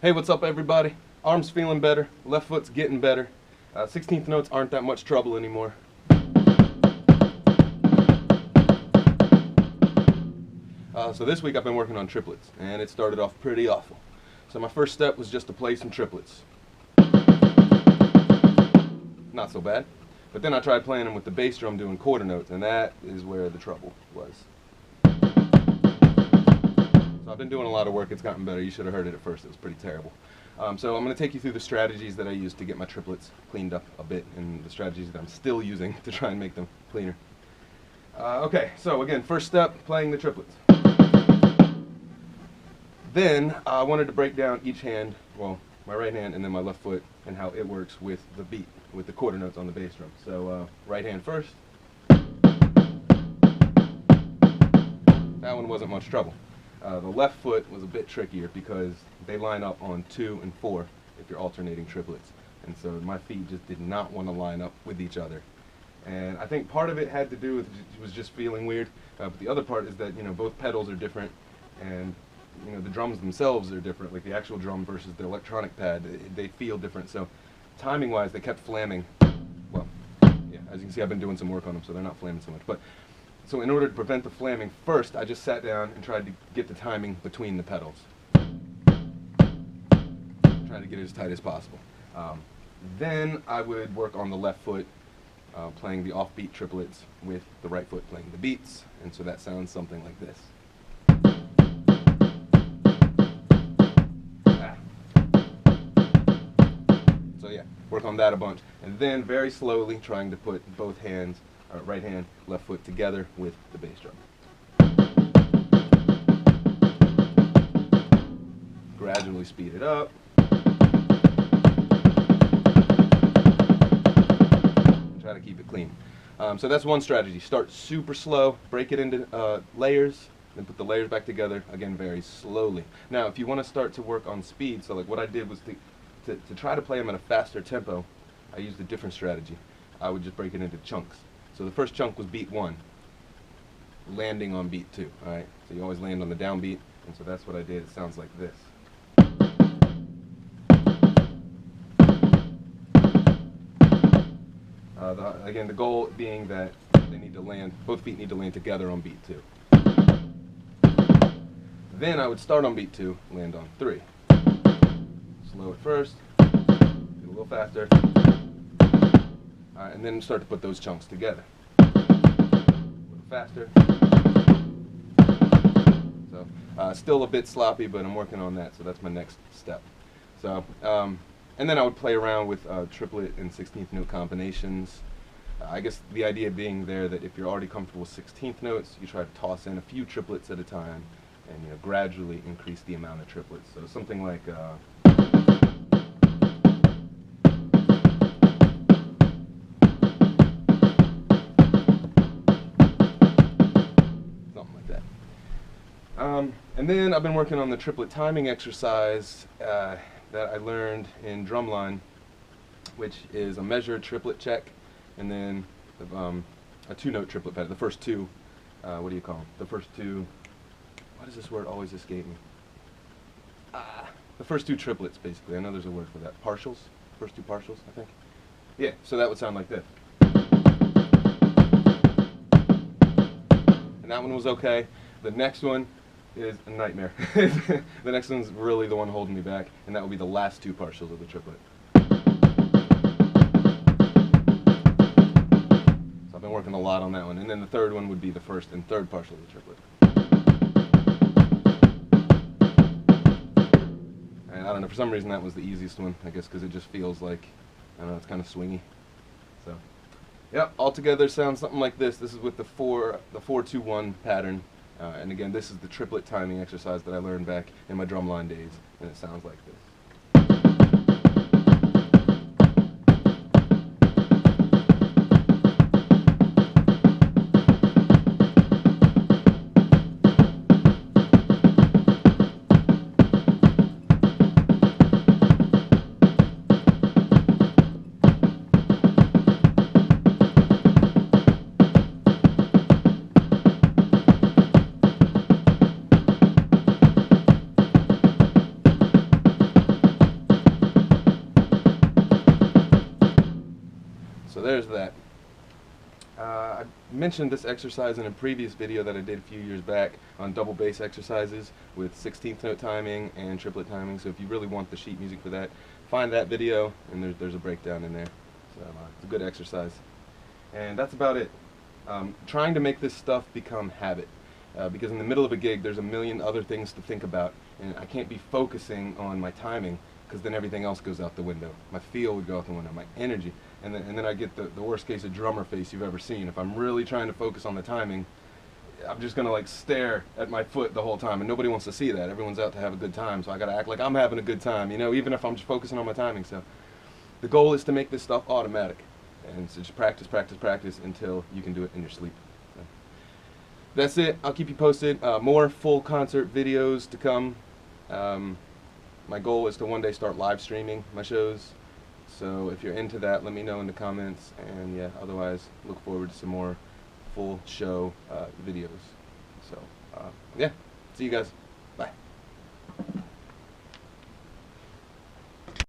Hey, what's up everybody? Arm's feeling better, left foot's getting better. 16th notes aren't that much trouble anymore. So this week I've been working on triplets, and it started off pretty awful. So my first step was just to play some triplets. Not so bad. But then I tried playing them with the bass drum doing quarter notes, and that is where the trouble was. So I've been doing a lot of work, it's gotten better. You should have heard it at first, it was pretty terrible. So I'm going to take you through the strategies that I used to get my triplets cleaned up a bit, and the strategies that I'm still using to try and make them cleaner. Okay, so again, first step, playing the triplets. Then I wanted to break down each hand, well, my right hand and then my left foot, and how it works with the beat, with the quarter notes on the bass drum. So right hand first. That one wasn't much trouble. The left foot was a bit trickier because they line up on 2 and 4 if you're alternating triplets. And so my feet just did not want to line up with each other. And I think part of it had to do with it was just feeling weird. But the other part is that, you know, both pedals are different, and you know, the drums themselves are different. Like the actual drum versus the electronic pad, they feel different. So timing wise, they kept flamming. Well, yeah, as you can see, I've been doing some work on them, so they're not flamming so much. But so in order to prevent the flamming, first I just sat down and tried to get the timing between the pedals. Trying to get it as tight as possible. Then I would work on the left foot, playing the offbeat triplets with the right foot playing the beats, and so that sounds something like this. So yeah, work on that a bunch, and then very slowly trying to put both hands, right hand, left foot together with the bass drum. Gradually speed it up. Try to keep it clean. So that's one strategy. Start super slow, break it into layers, then put the layers back together, again very slowly. Now if you want to start to work on speed, so like what I did was to try to play them at a faster tempo, I used a different strategy. I would just break it into chunks. So the first chunk was beat 1, landing on beat 2, alright? So you always land on the downbeat, and so that's what I did. It sounds like this. Again, the goal being that they need to land, both feet need to land together on beat 2. Then I would start on beat 2, land on 3. Slow at first, get a little faster, and then start to put those chunks together. A little faster. So still a bit sloppy, but I'm working on that, so that's my next step. So, and then I would play around with triplet and 16th note combinations. I guess the idea being there that if you're already comfortable with 16th notes, you try to toss in a few triplets at a time, and you know, gradually increase the amount of triplets. So something like something like that. And then I've been working on the triplet timing exercise that I learned in drumline, which is a measured triplet check, and then a 2-note triplet pattern. The first two, what do you call them? The first two, why does this word always escape me? The first 2 triplets, basically. I know there's a word for that. Partials? First 2 partials, I think. Yeah, so that would sound like this. And that one was okay. The next one is a nightmare. The next one's really the one holding me back, and that will be the last 2 partials of the triplet. So I've been working a lot on that one, and then the third one would be the first and third partial of the triplet. And I don't know, for some reason that was the easiest one, I guess because it just feels like, I don't know, it's kind of swingy. So, yeah, altogether sounds something like this. This is with the 4-2-1 pattern. And again, this is the triplet timing exercise that I learned back in my drumline days, and it sounds like this. So there's that. I mentioned this exercise in a previous video that I did a few years back on double bass exercises with 16th note timing and triplet timing. So if you really want the sheet music for that, find that video, and there's a breakdown in there. So it's a good exercise. And that's about it. Trying to make this stuff become habit. Because in the middle of a gig, there's a million other things to think about, and I can't be focusing on my timing, because then everything else goes out the window. My feel would go out the window, my energy, and then I get the worst case of drummer face you've ever seen. If I'm really trying to focus on the timing, I'm just gonna like stare at my foot the whole time, and nobody wants to see that. Everyone's out to have a good time, so I gotta act like I'm having a good time, you know, even if I'm just focusing on my timing. So the goal is to make this stuff automatic, and so just practice, practice, practice until you can do it in your sleep. So that's it. I'll keep you posted. More full concert videos to come. My goal is to one day start live streaming my shows, so if you're into that, let me know in the comments, and yeah, otherwise look forward to some more full show videos. So yeah, see you guys.